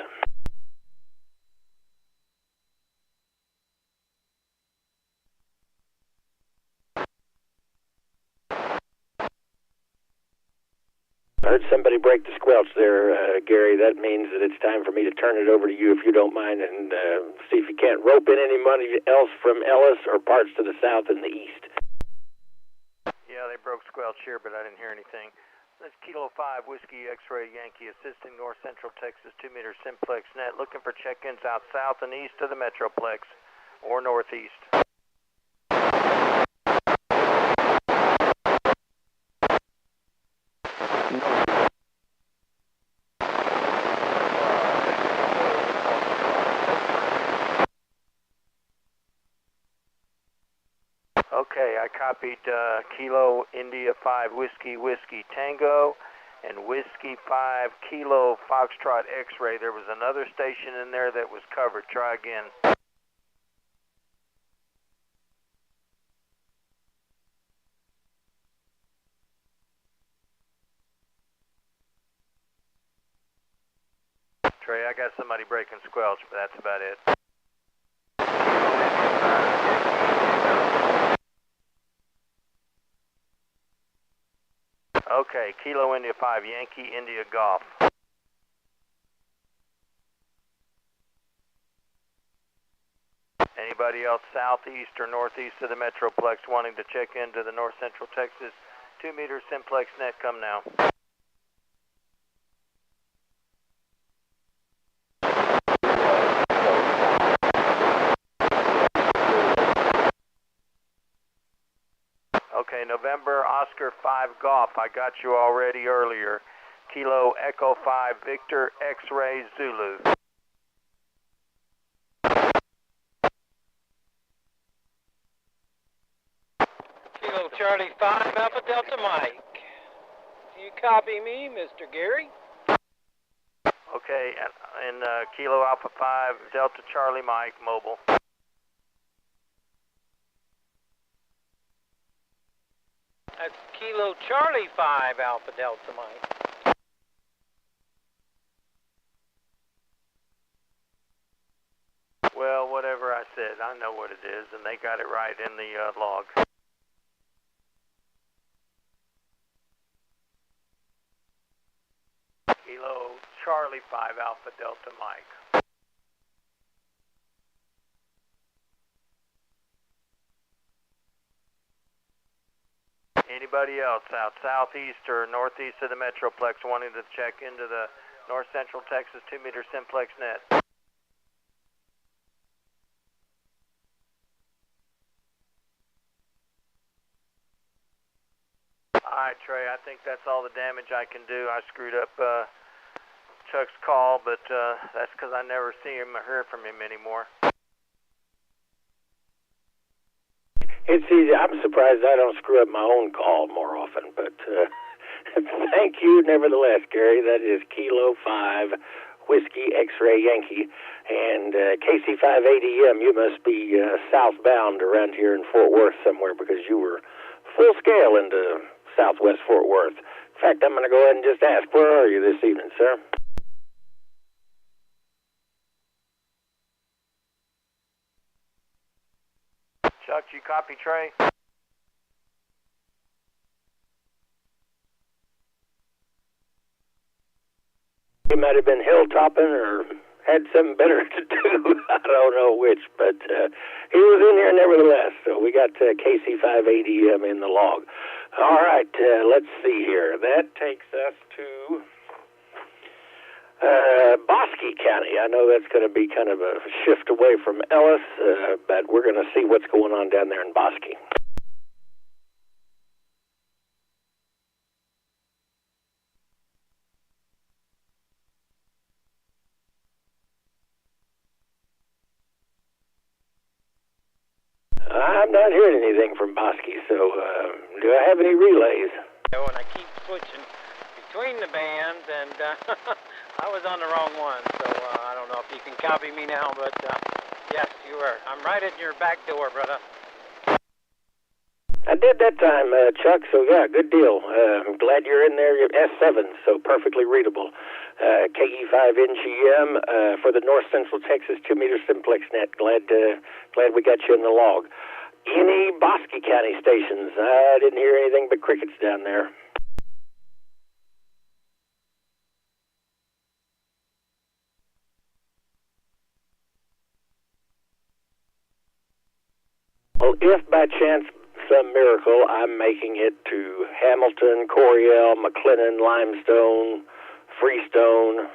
I heard somebody break the squelch there, Gary. That means that it's time for me to turn it over to you, if you don't mind, and see if you can't rope in anybody else from Ellis or parts to the south and the east.
Yeah, they broke squelch here, but I didn't hear anything. That's Kilo 5, Whiskey X-Ray Yankee, assisting North Central Texas 2-meter Simplex net, looking for check-ins out south and east of the Metroplex, or northeast. Okay, I copied Kilo India 5 Whiskey Tango and Whiskey 5 Kilo Foxtrot X-Ray. There was another station in there that was covered. Try again. Trey, I got somebody breaking squelch, but that's about it. Okay, Kilo India 5, Yankee India Golf. Anybody else southeast or northeast of the Metroplex wanting to check into the North Central Texas 2-meter Simplex net, come now. Okay, November Oscar 5 Golf. I got you already earlier. Kilo Echo 5 Victor X-Ray Zulu.
Kilo Charlie 5 Alpha Delta Mike. Do you copy me, Mr. Gary?
Okay, and Kilo Alpha 5 Delta Charlie Mike mobile.
That's Kilo Charlie 5 Alpha Delta Mike.
Well, whatever I said, I know what it is, and they got it right in the log. Kilo Charlie 5 Alpha Delta Mike. Anybody else out southeast or northeast of the Metroplex wanting to check into the North Central Texas 2-meter Simplex net? Alright, Trey, I think that's all the damage I can do. I screwed up Chuck's call, but that's because I never see him or hear from him anymore.
It's easy. I'm surprised I don't screw up my own call more often, but thank you nevertheless, Gary. That is Kilo 5 Whiskey X-Ray Yankee. And KC580M, you must be southbound around here in Fort Worth somewhere, because you were full scale into southwest Fort Worth. In fact, I'm going to go ahead and just ask, where are you this evening, sir?
Chuck, you copy Trey?
He might have been hilltopping or had something better to do. I don't know which, but he was in here nevertheless. So we got KC580M in the log. All right, let's see here. That takes us to Bosque County. I know that's going to be kind of a shift away from Ellis, but we're going to see what's going on down there in Bosque. I'm not hearing anything from Bosque, so do I have any relays?
And I keep switching between the bands, and I was on the wrong one, so I don't know if you can copy me now, but yes, you are. I'm right at your back door, brother.
I did that time, Chuck, so yeah, good deal. I'm glad you're in there. You're S7, so perfectly readable. KE5NGM for the North Central Texas 2-meter Simplex net. Glad we got you in the log. Any Bosque County stations? I didn't hear anything but crickets down there. Well, if by chance, some miracle, I'm making it to Hamilton, Coryell, McLennan, Limestone, Freestone.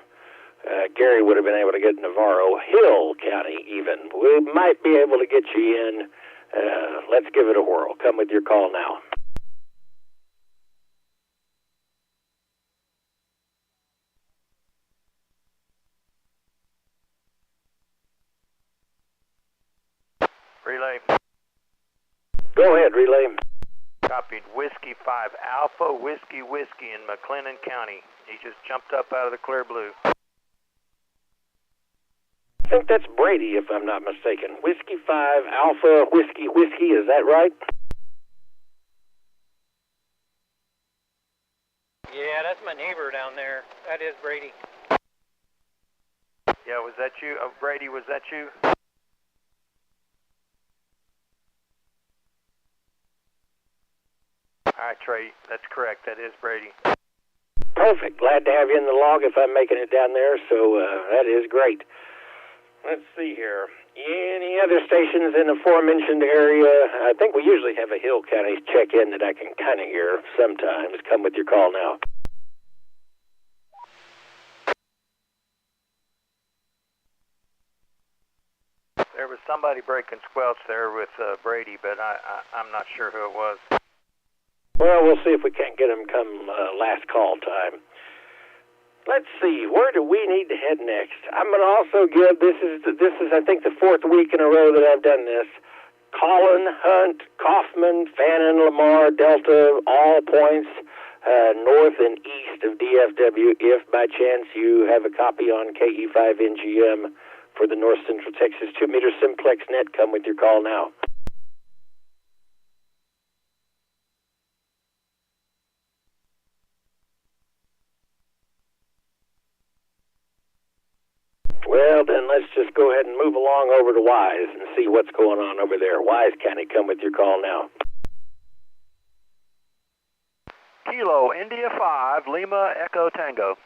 Gary would have been able to get Navarro, Hill County even. We might be able to get you in. Let's give it a whirl. Come with your call now.
Relay.
Go ahead, relay.
Copied. Whiskey 5 Alpha Whiskey in McLennan County. He just jumped up out of the clear blue.
I think that's Brady, if I'm not mistaken. Whiskey 5 Alpha Whiskey, is that right?
Yeah, that's my neighbor down there. That is Brady.
Yeah, was that you? Brady, was that you? All right, Trey, that's correct. That is Brady.
Perfect. Glad to have you in the log if I'm making it down there, so that is great. Let's see here. Any other stations in the aforementioned area? I think we usually have a Hill County check-in that I can kind of hear sometimes. Come with your call now.
There was somebody breaking squelch there with Brady, but I'm not sure who it was.
Well, we'll see if we can't get him come last call time. Let's see, where do we need to head next? I'm going to also give, this is I think the 4th week in a row that I've done this. Collin, Hunt, Kaufman, Fannin, Lamar, Delta, all points north and east of DFW. If by chance you have a copy on KE5NGM for the North Central Texas 2-meter Simplex net, come with your call now. Well, then let's just go ahead and move along over to Wise and see what's going on over there. Wise County, come with your call now.
Kilo India 5 Lima Echo Tango.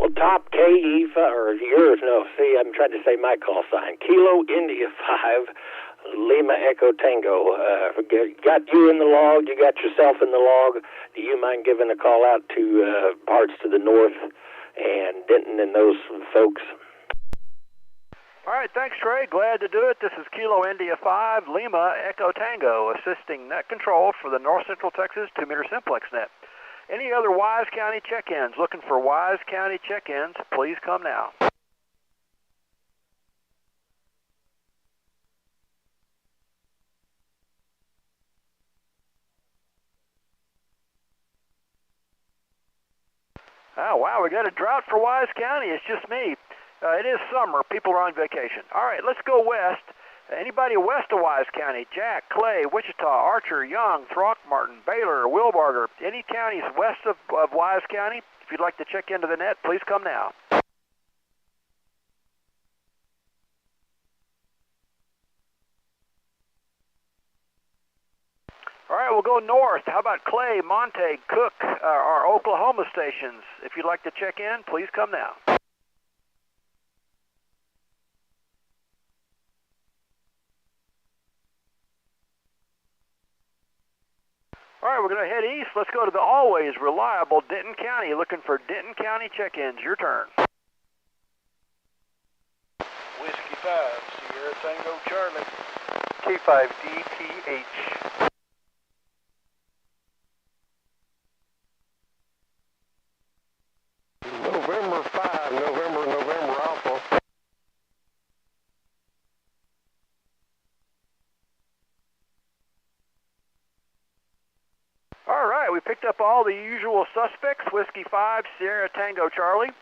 Well, top KE, or yours, no, see, I'm trying to say my call sign. Kilo India 5, Lima Echo Tango. Got you in the log, you got yourself in the log. Do you mind giving a call out to parts to the north and Denton and those folks?
All right, thanks, Trey. Glad to do it. This is Kilo India 5, Lima Echo Tango, assisting net control for the North Central Texas 2-meter Simplex net. Any other Wise County check-ins? Looking for Wise County check-ins, please come now. Oh, wow, we got a drought for Wise County. It's just me. It is summer. People are on vacation. All right, let's go west. Anybody west of Wise County? Jack, Clay, Wichita, Archer, Young, Throckmorton, Baylor, Wilbarger. Any counties west of Wise County? If you'd like to check into the net, please come now. All right, we'll go north. How about Clay, Montague, Cook, our Oklahoma stations? If you'd like to check in, please come now. All right, we're going to head east. Let's go to the always reliable Denton County. Looking for Denton County check-ins. Your turn.
Whiskey 5, Sierra Tango Charlie.
K5DTH.
picked up all the usual suspects: Whiskey 5, Sierra Tango Charlie,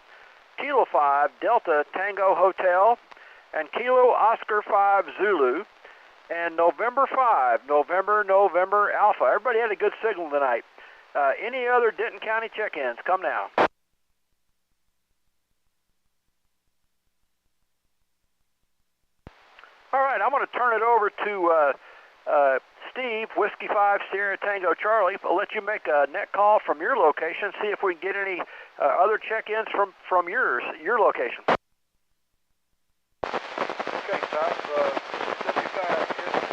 Kilo 5, Delta Tango Hotel, and Kilo Oscar 5 Zulu, and November 5, November Alpha. Everybody had a good signal tonight. Any other Denton County check-ins? Come now. All right, I'm going to turn it over to Steve, Whiskey 5, Sierra Tango Charlie. I'll let you make a net call from your location, see if we can get any other check-ins from your location.
Okay, Top, 675 ST6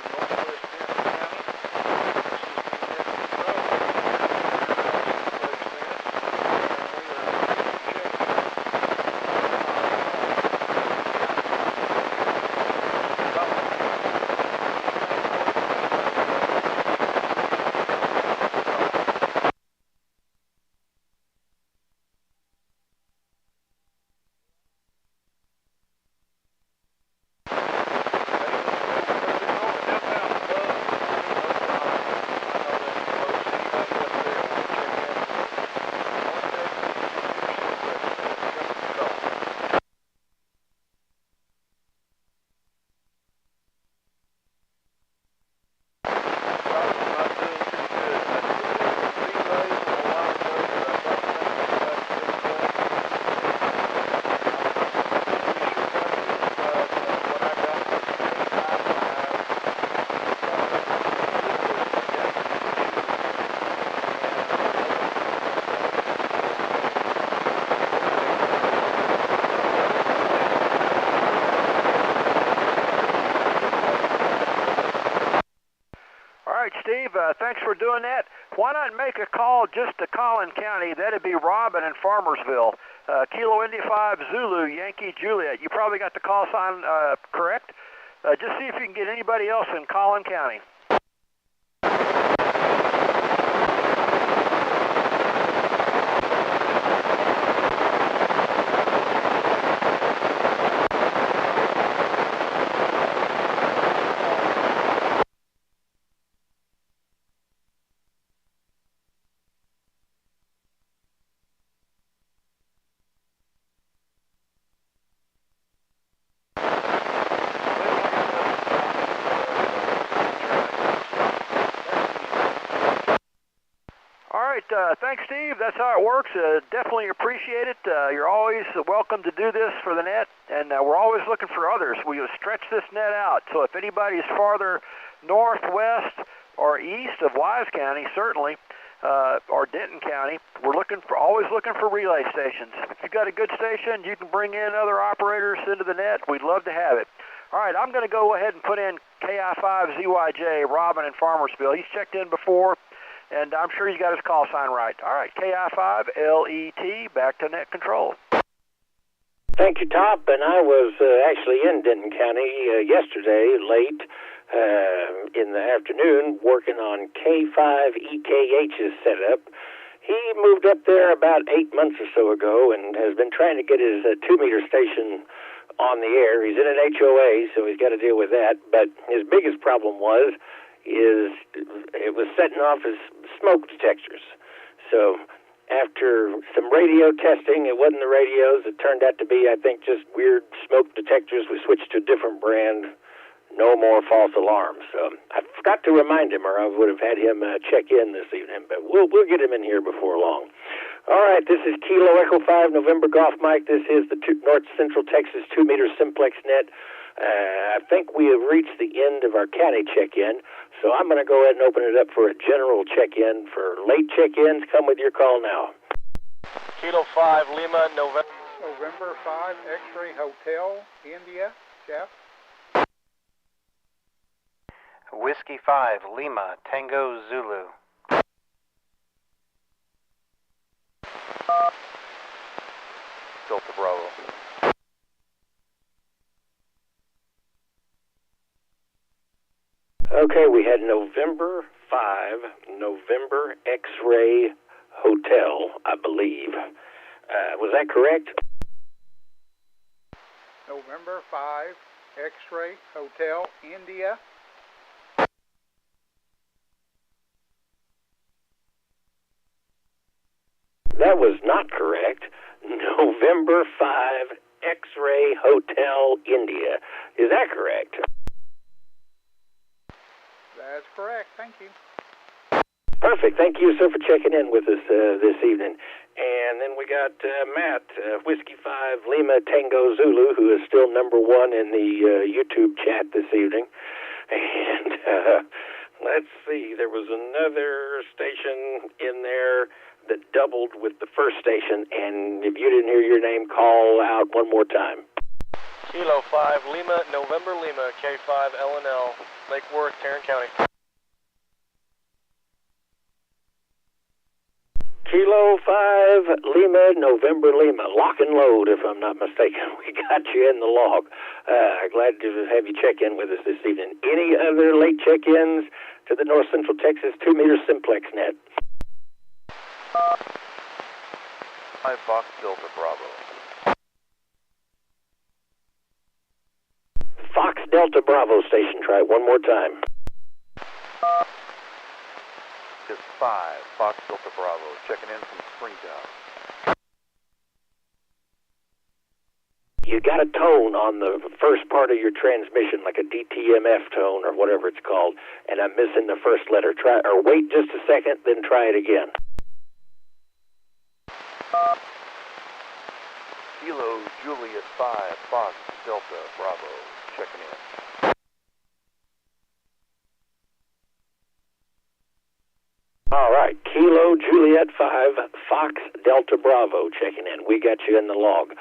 to Northwest Denton County.
Steve, thanks for doing that. Why not make a call just to Collin County? That'd be Robin in Farmersville. Kilo India 5 Zulu Yankee Juliet. You probably got the call sign correct. Just see if you can get anybody else in Collin County. Thanks, Steve. That's how it works. Definitely appreciate it. You're always welcome to do this for the net, and we're always looking for others. We stretch this net out, so if anybody's farther northwest or east of Wise County, certainly, or Denton County, we're always looking for relay stations. If you've got a good station, you can bring in other operators into the net. We'd love to have it. All right, I'm going to go ahead and put in KI5ZYJ, Robin in Farmersville. He's checked in before, and I'm sure you got his call sign right. All right, KI5LET, back to net control.
Thank you, Top. And I was actually in Denton County yesterday, late in the afternoon, working on K5EKH's setup. He moved up there about 8 months or so ago and has been trying to get his 2-meter station on the air. He's in an HOA, so he's got to deal with that. But his biggest problem was it was setting off his smoke detectors. So after some radio testing, it wasn't the radios. It turned out to be, I think, just weird smoke detectors. We switched to a different brand. No more false alarms. So I forgot to remind him, or I would have had him check in this evening. But we'll get him in here before long. All right, this is Kilo Echo 5 November Golf Mike. This is the North Central Texas 2-meter Simplex net. I think we have reached the end of our county check-in, so I'm going to go ahead and open it up for a general check-in. For late check-ins, come with your call now.
Kilo 5 Lima,
November 5 X-Ray Hotel, India, Jeff.
Whiskey 5 Lima, Tango Zulu. Delta Bravo.
Okay, we had November 5, November X-Ray Hotel, I believe. Was that correct?
November 5 X-Ray Hotel, India.
That was not correct. November 5, X-Ray Hotel, India. Is that correct?
That's correct. Thank you.
Perfect. Thank you, sir, for checking in with us this evening. And then we got Matt, Whiskey 5 Lima Tango Zulu, who is still number 1 in the YouTube chat this evening. And let's see, there was another station in there that doubled with the first station. And if you didn't hear your name, call out one more time.
Kilo 5 Lima November Lima K5 LNL Lake Worth, Tarrant County.
Kilo 5 Lima November Lima, lock and load if I'm not mistaken. We got you in the log. Glad to have you check in with us this evening. Any other late check-ins to the North Central Texas 2-meter Simplex net?
5 Fox Delta Bravo.
Fox Delta Bravo station, try it one more time.
This 5 Fox Delta Bravo, checking in from Springtown.
You got a tone on the first part of your transmission, like a DTMF tone or whatever it's called, and I'm missing the first letter. Try, or wait just a second, then try it again.
Kilo Juliet 5 Fox Delta Bravo, checking in.
All right, Kilo Juliet 5 Fox Delta Bravo checking in. We got you in the log.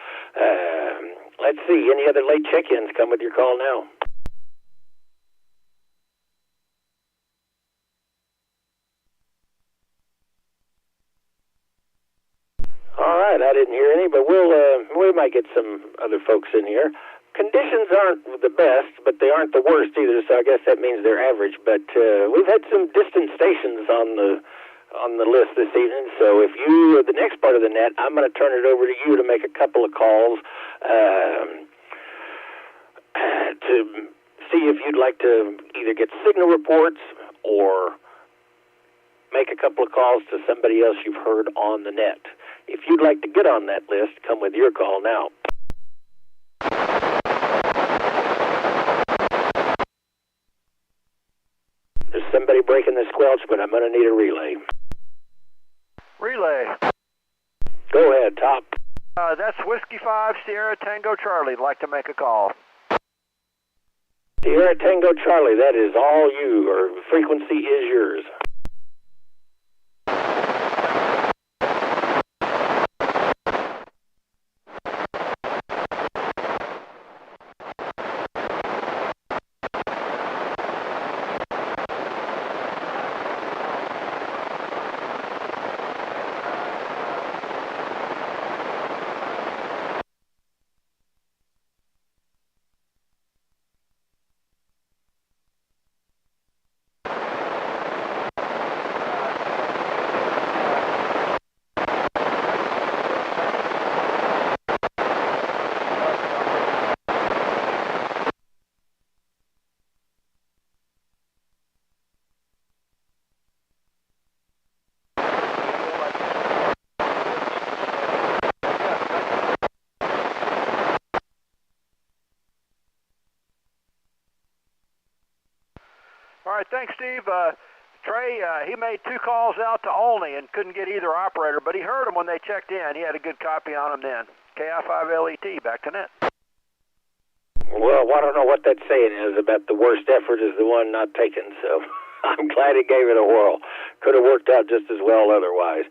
Let's see, any other late check-ins? Come with your call now. All right, I didn't hear any, but we might get some other folks in here. Conditions aren't the best, but they aren't the worst either, so I guess that means they're average. But we've had some distant stations on the list this evening, so if you, the next part of the net, I'm going to turn it over to you to make a couple of calls to see if you'd like to either get signal reports or make a couple of calls to somebody else you've heard on the net. If you'd like to get on that list, come with your call now. There's somebody breaking the squelch, but I'm going to need a relay.
Relay.
Go ahead, Top.
That's Whiskey 5 Sierra Tango Charlie. I'd like to make a call.
Sierra Tango Charlie, that is all you, or frequency is yours.
All right, thanks, Steve. Trey, he made 2 calls out to Olney and couldn't get either operator, but he heard them when they checked in. He had a good copy on them then. KI5LET, back to net.
Well, I don't know what that saying is about the worst effort is the one not taken, so I'm glad he gave it a whirl. Could have worked out just as well otherwise.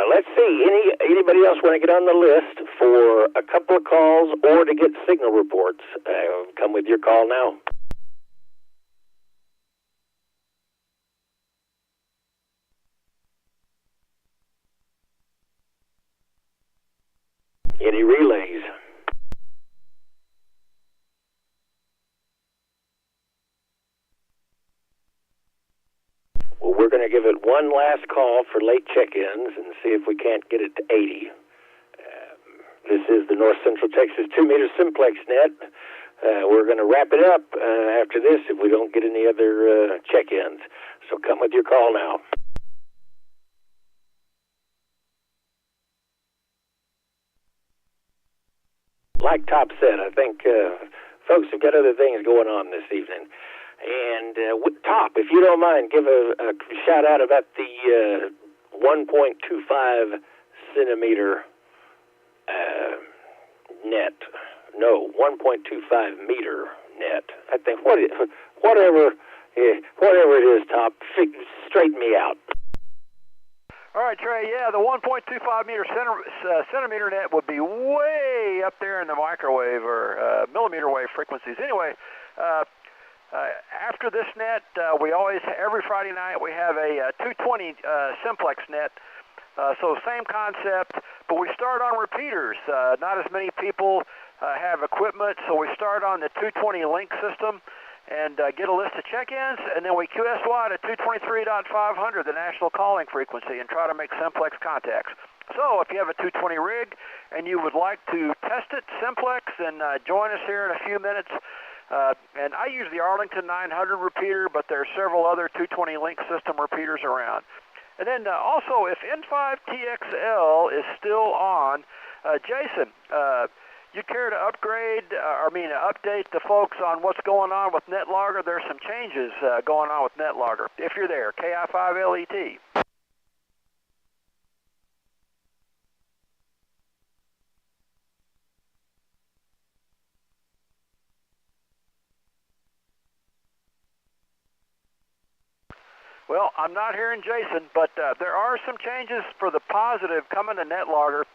Let's see, anybody else want to get on the list for a couple of calls or to get signal reports? Come with your call now. Any relays? Well, we're going to give it one last call for late check-ins and see if we can't get it to 80. This is the North Central Texas 2-meter Simplex net. We're going to wrap it up after this if we don't get any other check-ins. So come with your call now. Like Top said, I think folks have got other things going on this evening. And Top, if you don't mind, give a shout out about the 1.25 centimeter net. No, 1.25 meter net. I think whatever it is, Top, straighten me out.
All right, Trey, yeah, the 1.25 centimeter net would be way up there in the microwave or millimeter wave frequencies. Anyway, after this net, we always, every Friday night, we have a 220 Simplex net. So same concept, but we start on repeaters. Not as many people have equipment, so we start on the 220 link system and get a list of check-ins, and then we QSY to 223.500, the national calling frequency, and try to make Simplex contacts. So if you have a 220 rig and you would like to test it, Simplex, and join us here in a few minutes. And I use the Arlington 900 repeater, but there are several other 220 link system repeaters around. And then also, if N5TXL is still on, Jason, you care to update the folks on what's going on with NetLogger? There's some changes going on with NetLogger. If you're there, KI5LET. Well, I'm not hearing Jason, but there are some changes for the positive coming to NetLogger.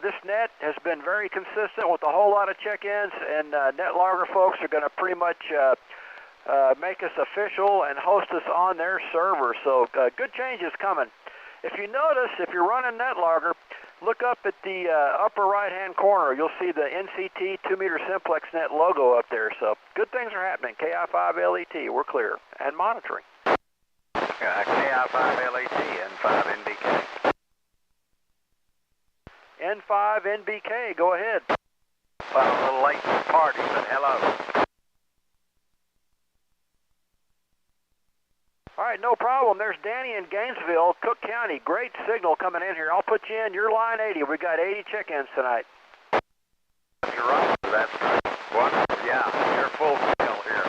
This net has been very consistent with a whole lot of check-ins, and NetLogger folks are going to pretty much make us official and host us on their server. So good changes coming. If you notice, if you're running NetLogger, look up at the upper right-hand corner. You'll see the NCT 2-meter Simplex net logo up there. So good things are happening. KI5LET, we're clear and monitoring.
KI5LET, N5NBK.
N5NBK, go ahead.
Well, a little late to the party, but hello.
All right, no problem. There's Danny in Gainesville, Cook County. Great signal coming in here. I'll put you in. You're line 80. We got 80 check-ins tonight.
You're right. That's wonderful. Yeah, you're full scale here.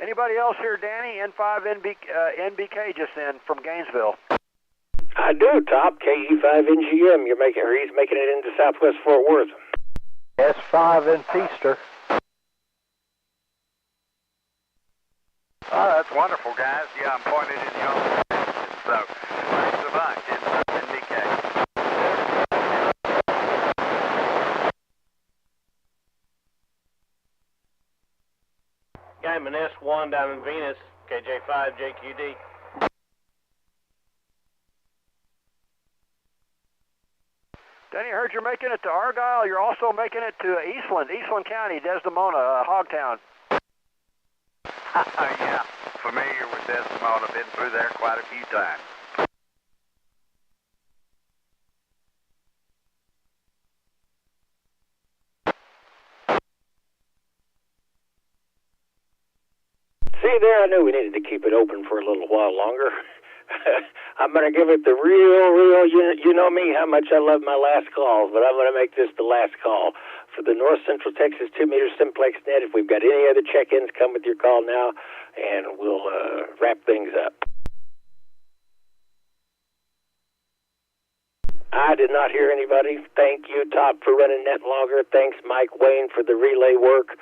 Anybody else here, Danny? N5NBK just in from Gainesville.
I do, Top. KE5NGM. He's making it into Southwest Fort Worth.
S5 in Feaster.
Oh, that's wonderful, guys. Yeah, I'm pointed in your direction. So, thanks so much. N5NBK.
Diamond S1 down in Venus, KJ5, JQD.
Danny, I heard you're making it to Argyle. You're also making it to Eastland County, Desdemona, Hogtown.
Yeah, familiar with Desdemona. Been through there quite a few times.
See there, I knew we needed to keep it open for a little while longer. I'm going to give it the real, you know me, how much I love my last calls, but I'm going to make this the last call for the North Central Texas 2-meter Simplex net. If we've got any other check-ins, come with your call now, and we'll wrap things up. I did not hear anybody. Thank you, Top, for running NetLogger. Thanks, Mike Wayne, for the relay work.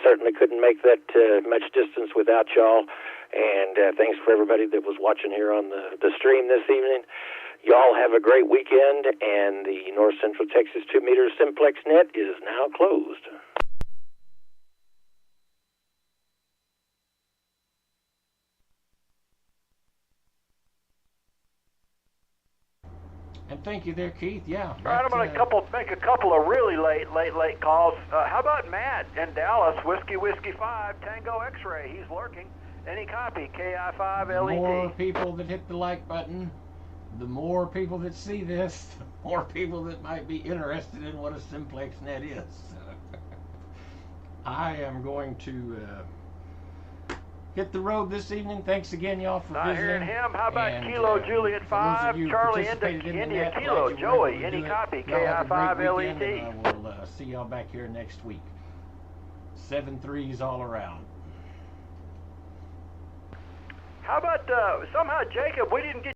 Certainly couldn't make that much distance without y'all. And thanks for everybody that was watching here on the stream this evening. Y'all have a great weekend, and the North Central Texas 2-meter Simplex net is now closed.
And thank you there, Keith. Yeah.
All right, I'm going to make a couple of really late calls. How about Matt in Dallas, Whiskey 5, Tango X-Ray. He's lurking. Any copy, KI5LET.
The more people that hit the like button, the more people that see this, the more people that might be interested in what a Simplex net is. I am going to hit the road this evening. Thanks again, y'all, for
Not
visiting.
hearing him. How about
And,
Kilo Juliet
for those
5,
of you who
Charlie
participated in
India
that,
Kilo,
glad you were able
Joey,
to
any
do it.
copy,
Y'all have a great
KI5
weekend,
LED.
and I will see y'all back here next week. 7-3s all around.
How about somehow, Jacob, we didn't get